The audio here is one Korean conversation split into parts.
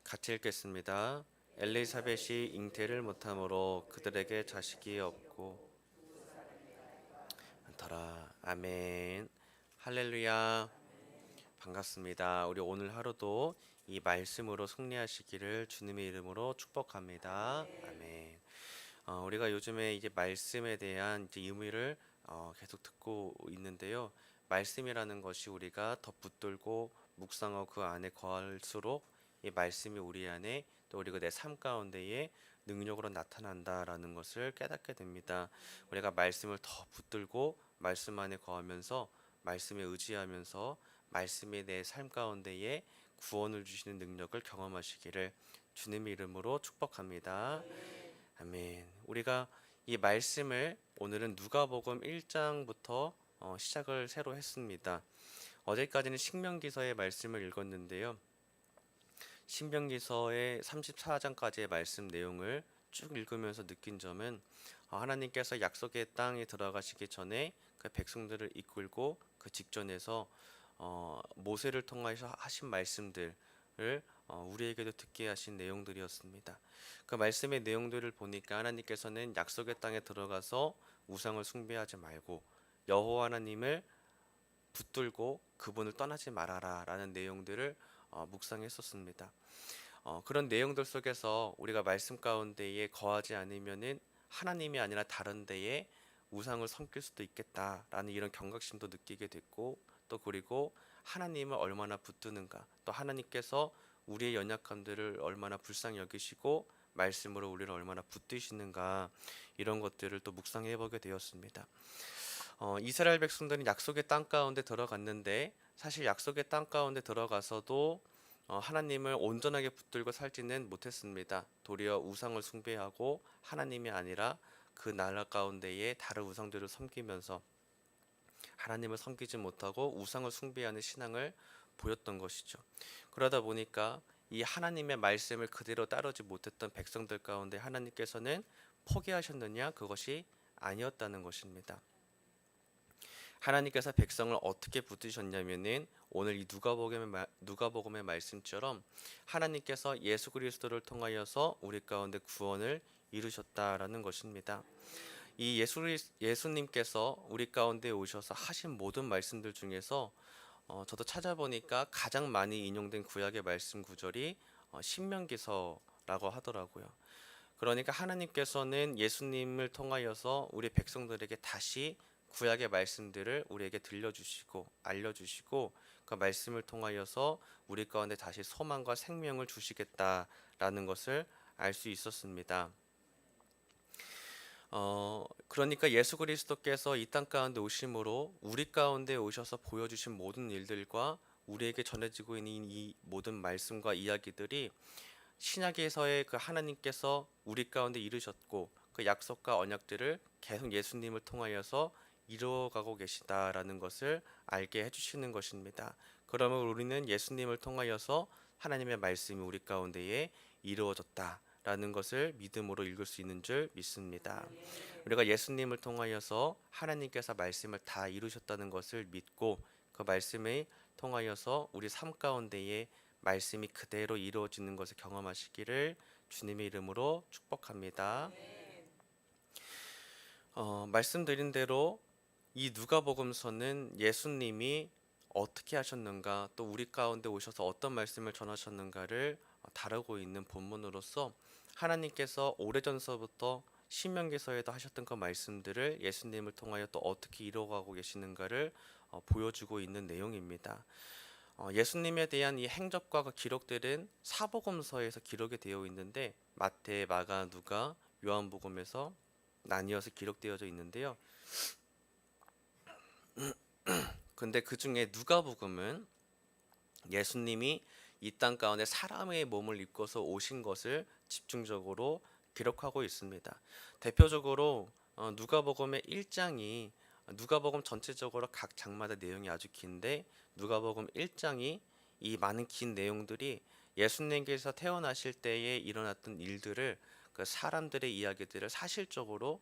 같이 읽겠습니다. 엘리사벳이 잉태를 못함으로 그들에게 자식이 없고 많더라. 아멘. 할렐루야. 반갑습니다. 우리 오늘 하루도 이 말씀으로 승리하시기를 주님의 이름으로 축복합니다. 아멘. 우리가 요즘에 이제 말씀에 대한 이제 의미를 계속 듣고 있는데요. 말씀이라는 것이 우리가 더 붙들고 묵상하고 그 안에 거할수록 이 말씀이 우리 안에 또 우리가 내 삶 가운데에 능력으로 나타난다라는 것을 깨닫게 됩니다. 우리가 말씀을 더 붙들고 말씀 안에 거하면서 말씀에 의지하면서 말씀이 내 삶 가운데에 구원을 주시는 능력을 경험하시기를 주님의 이름으로 축복합니다. 아멘. 우리가 이 말씀을 오늘은 누가복음 1장부터 시작을 새로 했습니다. 어제까지는 신명기서의 말씀을 읽었는데요. 신명기서의 34장까지의 말씀 내용을 쭉 읽으면서 느낀 점은 하나님께서 약속의 땅에 들어가시기 전에 그 백성들을 이끌고 그 직전에서 모세를 통하여서 하신 말씀들을 우리에게도 듣게 하신 내용들이었습니다. 그 말씀의 내용들을 보니까 하나님께서는 약속의 땅에 들어가서 우상을 숭배하지 말고 여호와 하나님을 붙들고 그분을 떠나지 말아라 라는 내용들을 묵상했었습니다. 그런 내용들 속에서 우리가 말씀 가운데에 거하지 않으면은 하나님이 아니라 다른 데에 우상을 섬길 수도 있겠다라는 이런 경각심도 느끼게 됐고, 또 그리고 하나님을 얼마나 붙드는가, 또 하나님께서 우리의 연약함들을 얼마나 불쌍히 여기시고 말씀으로 우리를 얼마나 붙드시는가, 이런 것들을 또 묵상해 보게 되었습니다. 이스라엘 백성들은 약속의 땅 가운데 들어갔는데, 사실 약속의 땅 가운데 들어가서도 하나님을 온전하게 붙들고 살지는 못했습니다. 도리어 우상을 숭배하고 하나님이 아니라 그 나라 가운데에 다른 우상들을 섬기면서 하나님을 섬기지 못하고 우상을 숭배하는 신앙을 보였던 것이죠. 그러다 보니까 이 하나님의 말씀을 그대로 따르지 못했던 백성들 가운데 하나님께서는 포기하셨느냐? 그것이 아니었다는 것입니다. 하나님께서 백성을 어떻게 붙드셨냐면은 오늘 이 누가복음의 말씀처럼 하나님께서 예수 그리스도를 통하여서 우리 가운데 구원을 이루셨다라는 것입니다. 이 예수님께서 우리 가운데 오셔서 하신 모든 말씀들 중에서 저도 찾아보니까 가장 많이 인용된 구약의 말씀 구절이 신명기서라고 하더라고요. 그러니까 하나님께서는 예수님을 통하여서 우리 백성들에게 다시 구약의 말씀들을 우리에게 들려주시고 알려주시고 그 말씀을 통하여서 우리 가운데 다시 소망과 생명을 주시겠다라는 것을 알 수 있었습니다. 그러니까 예수 그리스도께서 이 땅 가운데 오심으로 우리 가운데 오셔서 보여주신 모든 일들과 우리에게 전해지고 있는 이 모든 말씀과 이야기들이 신약에서의 그 하나님께서 우리 가운데 이루셨고 그 약속과 언약들을 계속 예수님을 통하여서 이루어가고 계시다라는 것을 알게 해주시는 것입니다. 그러면 우리는 예수님을 통하여서 하나님의 말씀이 우리 가운데에 이루어졌다라는 것을 믿음으로 읽을 수 있는 줄 믿습니다. 우리가 예수님을 통하여서 하나님께서 말씀을 다 이루셨다는 것을 믿고 그 말씀을 통하여서 우리 삶 가운데에 말씀이 그대로 이루어지는 것을 경험하시기를 주님의 이름으로 축복합니다. 말씀드린 대로 이 누가복음서는 예수님이 어떻게 하셨는가, 또 우리 가운데 오셔서 어떤 말씀을 전하셨는가를 다루고 있는 본문으로서 하나님께서 오래전서부터 신명기서에도 하셨던 그 말씀들을 예수님을 통하여 또 어떻게 이루어가고 계시는가를 보여주고 있는 내용입니다. 예수님에 대한 이 행적과 그 기록들은 사복음서에서 기록이 되어 있는데 마태, 마가, 누가, 요한복음에서 나뉘어서 기록되어져 있는데요. 근데 그 중에 누가복음은 예수님이 이 땅 가운데 사람의 몸을 입고서 오신 것을 집중적으로 기록하고 있습니다. 대표적으로 누가복음의 1장이 누가복음 전체적으로 각 장마다 내용이 아주 긴데 누가복음 1장이 이 많은 긴 내용들이 예수님께서 태어나실 때에 일어났던 일들을 그 사람들의 이야기들을 사실적으로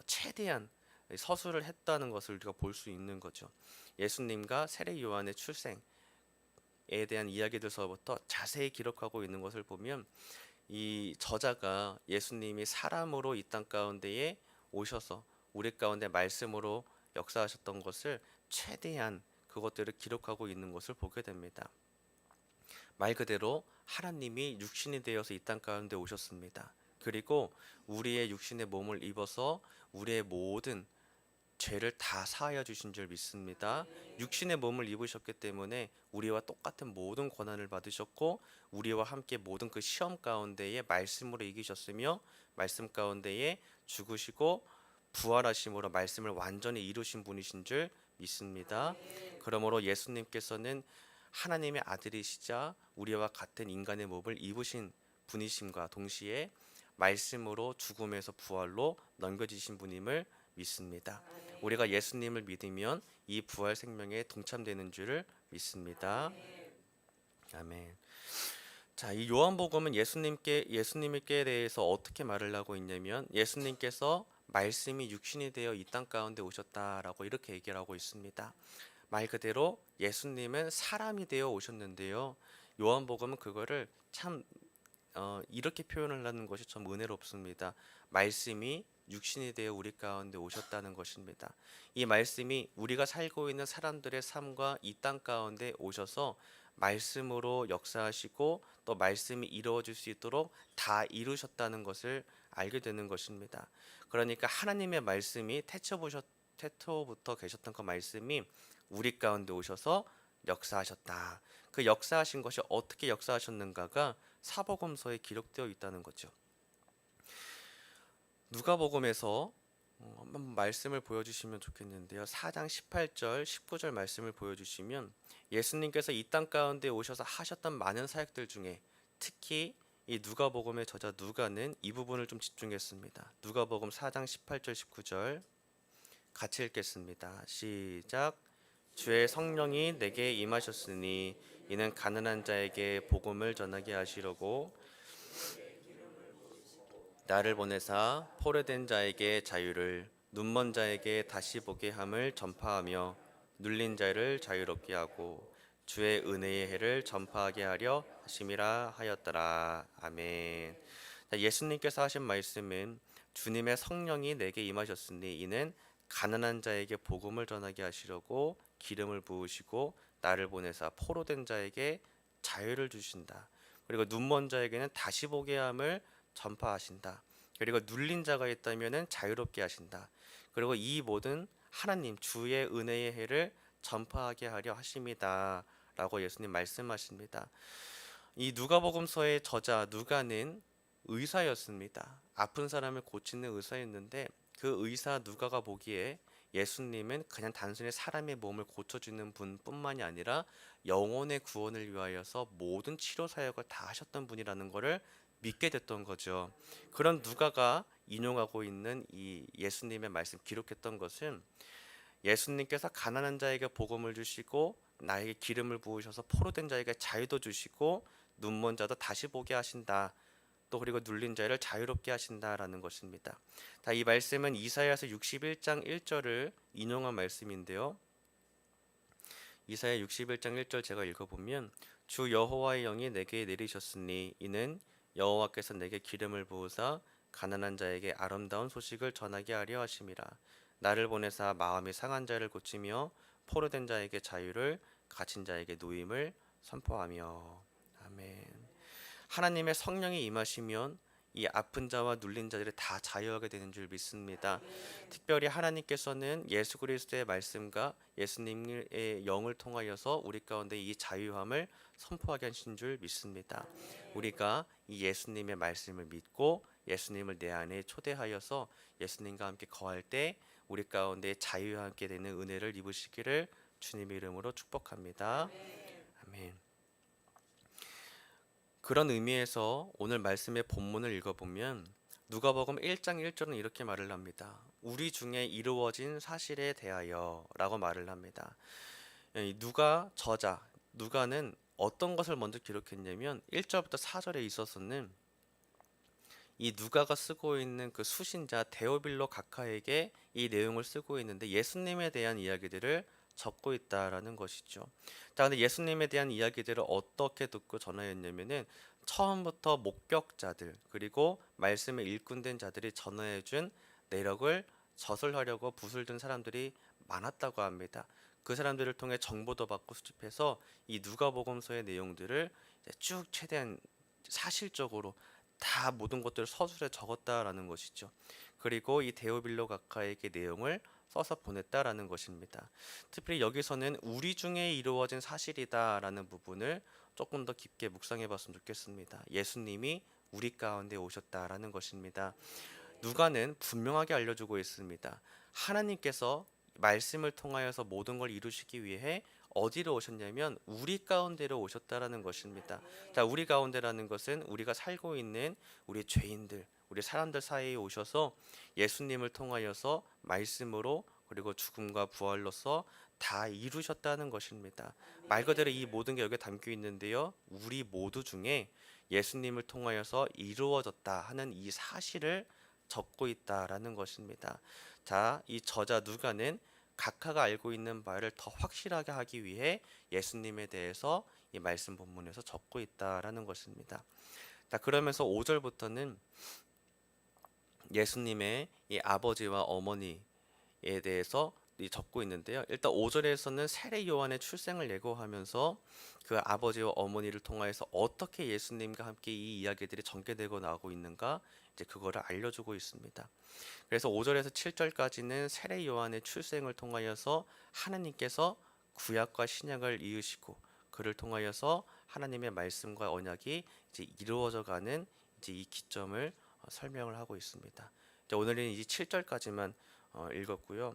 최대한 서술을 했다는 것을 우리가 볼 수 있는 거죠. 예수님과 세례 요한의 출생, 대한 이야기들서부터 자세히 기록하고 있는 것을 보면 이 저자가 예수님이 사람으로 이 땅 가운데에 오셔서 우리 가운데 말씀으로 역사하셨던 것을 최대한 그것들을 기록하고 있는 것을 보게 됩니다. 말 그대로 하나님이 육신이 되어서 이 땅 가운데 오셨습니다. 그리고 우리의 육신의 몸을 입어서 우리의 모든 죄를 다 사하여 주신 줄 믿습니다. 육신의 몸을 입으셨기 때문에 우리와 똑같은 모든 고난을 받으셨고 우리와 함께 모든 그 시험 가운데에 말씀으로 이기셨으며 말씀 가운데에 죽으시고 부활하심으로 말씀을 완전히 이루신 분이신 줄 믿습니다. 그러므로 예수님께서는 하나님의 아들이시자 우리와 같은 인간의 몸을 입으신 분이심과 동시에 말씀으로 죽음에서 부활로 넘겨지신 분임을 믿습니다. 우리가 예수님을 믿으면 이 부활 생명에 동참되는 줄을 믿습니다. 아멘. 자, 이 요한복음은 예수님께 대해서 어떻게 말을 하고 있냐면 예수님께서 말씀이 육신이 되어 이 땅 가운데 오셨다라고 이렇게 얘기를 하고 있습니다. 말 그대로 예수님은 사람이 되어 오셨는데요. 요한복음은 그거를 참 이렇게 표현을 하는 것이 참 은혜롭습니다. 말씀이 육신이 되어 우리 가운데 오셨다는 것입니다. 이 말씀이 우리가 살고 있는 사람들의 삶과 이 땅 가운데 오셔서 말씀으로 역사하시고 또 말씀이 이루어질 수 있도록 다 이루셨다는 것을 알게 되는 것입니다. 그러니까 하나님의 말씀이 태초부터 계셨던 그 말씀이 우리 가운데 오셔서 역사하셨다. 그 역사하신 것이 어떻게 역사하셨는가가 사복음서에 기록되어 있다는 거죠. 누가복음에서 한번 말씀을 보여주시면 좋겠는데요. 4장 18절, 19절 말씀을 보여주시면 예수님께서 이 땅 가운데 오셔서 하셨던 많은 사역들 중에 특히 이 누가복음의 저자 누가는 이 부분을 좀 집중했습니다. 누가복음 4장 18절, 19절 같이 읽겠습니다. 시작. 주의 성령이 내게 임하셨으니 이는 가난한 자에게 복음을 전하게 하시려고 나를 보내사 포로된 자에게 자유를 눈먼 자에게 다시 보게 함을 전파하며 눌린 자를 자유롭게 하고 주의 은혜의 해를 전파하게 하려 하심이라 하였더라. 아멘. 자, 예수님께서 하신 말씀은 주님의 성령이 내게 임하셨으니 이는 가난한 자에게 복음을 전하게 하시려고 기름을 부으시고 나를 보내사 포로된 자에게 자유를 주신다. 그리고 눈먼 자에게는 다시 보게 함을 전파하신다. 그리고 눌린 자가 있다면은 자유롭게 하신다. 그리고 이 모든 하나님 주의 은혜의 해를 전파하게 하려 하심이다라고 예수님 말씀하십니다. 이 누가복음서의 저자 누가는 의사였습니다. 아픈 사람을 고치는 의사였는데 그 의사 누가가 보기에 예수님은 그냥 단순히 사람의 몸을 고쳐주는 분뿐만이 아니라 영혼의 구원을 위하여서 모든 치료 사역을 다 하셨던 분이라는 것을 믿게 됐던 거죠. 그런 누가가 인용하고 있는 이 예수님의 말씀 기록했던 것은 예수님께서 가난한 자에게 복음을 주시고 나에게 기름을 부으셔서 포로된 자에게 자유도 주시고 눈먼 자도 다시 보게 하신다. 또 그리고 눌린 자를 자유롭게 하신다라는 것입니다. 이 말씀은 이사야서 61장 1절을 인용한 말씀인데요. 이사야 61장 1절 제가 읽어보면 주 여호와의 영이 내게 내리셨으니 이는 여호와께서 내게 기름을 부으사 가난한 자에게 아름다운 소식을 전하게 하려 하심이라. 나를 보내사 마음이 상한 자를 고치며 포로된 자에게 자유를 갇힌 자에게 노임을 선포하며. 아멘. 하나님의 성령이 임하시면 이 아픈 자와 눌린 자들이 다 자유하게 되는 줄 믿습니다. 특별히 하나님께서는 예수 그리스도의 말씀과 예수님의 영을 통하여서 우리 가운데 이 자유함을 선포하게 하신 줄 믿습니다. 우리가 이 예수님의 말씀을 믿고 예수님을 내 안에 초대하여서 예수님과 함께 거할 때 우리 가운데 자유하게 되는 은혜를 입으시기를 주님의 이름으로 축복합니다. 아멘. 그런 의미에서 오늘 말씀의 본문을 읽어보면 누가복음 1장 1절은 이렇게 말을 합니다. 우리 중에 이루어진 사실에 대하여 라고 말을 합니다. 누가는 어떤 것을 먼저 기록했냐면 1절부터 4절에 있어서는 이 누가가 쓰고 있는 그 수신자 데오빌로 각하에게 이 내용을 쓰고 있는데 예수님에 대한 이야기들을 적고 있다라는 것이죠. 자, 근데 예수님에 대한 이야기들을 어떻게 듣고 전하였냐면은 처음부터 목격자들 그리고 말씀에 일꾼된 자들이 전하해준 내력을 저술하려고 붓을 든 사람들이 많았다고 합니다. 그 사람들을 통해 정보도 받고 수집해서 이 누가복음서의 내용들을 이제 쭉 최대한 사실적으로 다 모든 것들을 서술에 적었다라는 것이죠. 그리고 이 데오빌로 각하에게 내용을 써서 보냈다라는 것입니다. 특별히 여기서는 우리 중에 이루어진 사실이다라는 부분을 조금 더 깊게 묵상해 봤으면 좋겠습니다. 예수님이 우리 가운데 오셨다라는 것입니다. 누가는 분명하게 알려주고 있습니다. 하나님께서 말씀을 통하여서 모든 걸 이루시기 위해 어디로 오셨냐면 우리 가운데로 오셨다라는 것입니다. 자, 우리 가운데라는 것은 우리가 살고 있는 우리 죄인들, 우리 사람들 사이에 오셔서 예수님을 통하여서 말씀으로 그리고 죽음과 부활로서 다 이루셨다는 것입니다. 말 그대로 이 모든 게 여기에 담겨 있는데요. 우리 모두 중에 예수님을 통하여서 이루어졌다 하는 이 사실을 적고 있다라는 것입니다. 자, 이 저자 누가는 각하가 알고 있는 바를 더 확실하게 하기 위해 예수님에 대해서 이 말씀 본문에서 적고 있다라는 것입니다. 자, 그러면서 5절부터는 예수님의 이 아버지와 어머니에 대해서 적고 있는데요. 일단 5절에서는 세례 요한의 출생을 예고하면서 그 아버지와 어머니를 통하여서 어떻게 예수님과 함께 이 이야기들이 전개되고 나오고 있는가 이제 그거를 알려주고 있습니다. 그래서 5절에서 7절까지는 세례 요한의 출생을 통하여서 하나님께서 구약과 신약을 이으시고 그를 통하여서 하나님의 말씀과 언약이 이제 이루어져 가는 이제 이 기점을 설명을 하고 있습니다. 이제 오늘은 이 7절까지만 읽었고요.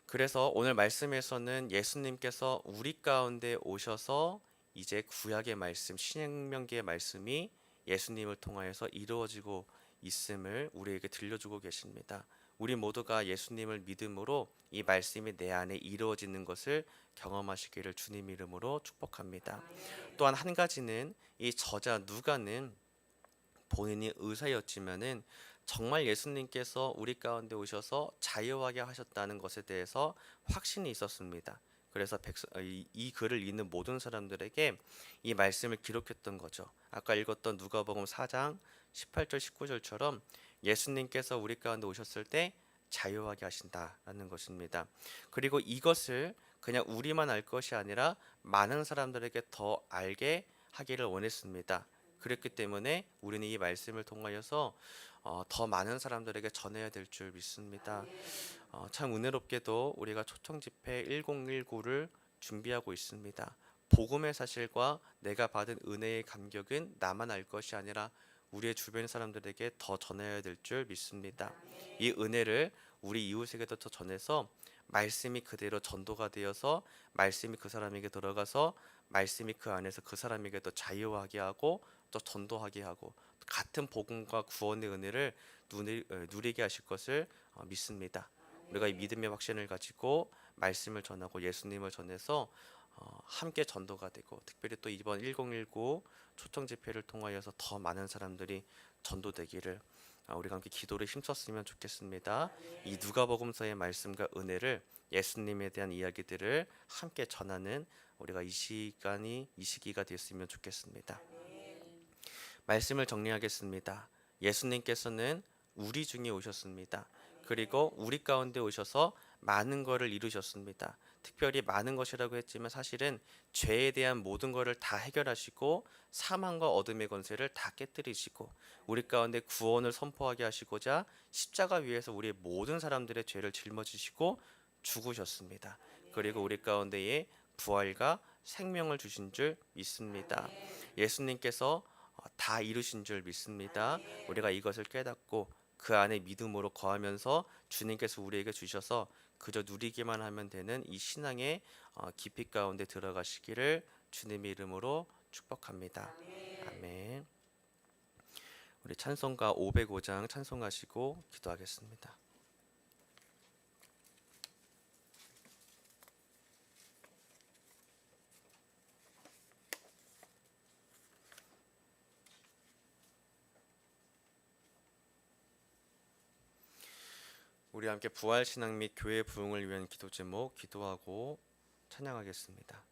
그래서 오늘 말씀에서는 예수님께서 우리 가운데 오셔서 이제 구약의 말씀, 신명기의 말씀이 예수님을 통하여서 이루어지고 있음을 우리에게 들려주고 계십니다. 우리 모두가 예수님을 믿음으로 이 말씀이 내 안에 이루어지는 것을 경험하시기를 주님 이름으로 축복합니다. 또한 한 가지는 이 저자 누가는 본인이 의사였지만은 정말 예수님께서 우리 가운데 오셔서 자유하게 하셨다는 것에 대해서 확신이 있었습니다. 그래서 이 글을 읽는 모든 사람들에게 이 말씀을 기록했던 거죠. 아까 읽었던 누가복음 4장 18절 19절처럼 예수님께서 우리 가운데 오셨을 때 자유하게 하신다라는 것입니다. 그리고 이것을 그냥 우리만 알 것이 아니라 많은 사람들에게 더 알게 하기를 원했습니다. 그렇기 때문에 우리는 이 말씀을 통하여서 더 많은 사람들에게 전해야 될 줄 믿습니다. 참 은혜롭게도 우리가 초청 집회 1019를 준비하고 있습니다. 복음의 사실과 내가 받은 은혜의 감격은 나만 알 것이 아니라 우리의 주변 사람들에게 더 전해야 될 줄 믿습니다. 이 은혜를 우리 이웃에게도 더 전해서 말씀이 그대로 전도가 되어서 말씀이 그 사람에게 들어가서 말씀이 그 안에서 그 사람에게도 자유하게 하고 또 전도하게 하고 같은 복음과 구원의 은혜를 누리게 하실 것을 믿습니다. 우리가 이 믿음의 확신을 가지고 말씀을 전하고 예수님을 전해서 함께 전도가 되고 특별히 또 이번 1019 초청 집회를 통하여서 더 많은 사람들이 전도되기를 우리가 함께 기도를 힘썼으면 좋겠습니다. 이 누가복음서의 말씀과 은혜를 예수님에 대한 이야기들을 함께 전하는 우리가 이 시기가 됐으면 좋겠습니다. 말씀을 정리하겠습니다. 예수님께서는 우리 중에 오셨습니다. 그리고 우리 가운데 오셔서 많은 것을 이루셨습니다. 특별히 많은 것이라고 했지만 사실은 죄에 대한 모든 것을 다 해결하시고 사망과 어둠의 권세를 다 깨뜨리시고 우리 가운데 구원을 선포하게 하시고자 십자가 위에서 우리 모든 사람들의 죄를 짊어지시고 죽으셨습니다. 그리고 우리 가운데에 부활과 생명을 주신 줄 믿습니다. 예수님께서 다 이루신 줄 믿습니다. 우리가 이것을 깨닫고 그 안에 믿음으로 거하면서 주님께서 우리에게 주셔서 그저 누리기만 하면 되는 이 신앙의 깊이 가운데 들어가시기를 주님의 이름으로 축복합니다. 아멘. 우리 찬송가 505장 찬송하시고 기도하겠습니다. 우리 함께 부활 신앙 및 교회 부흥을 위한 기도 제목 기도하고 찬양하겠습니다.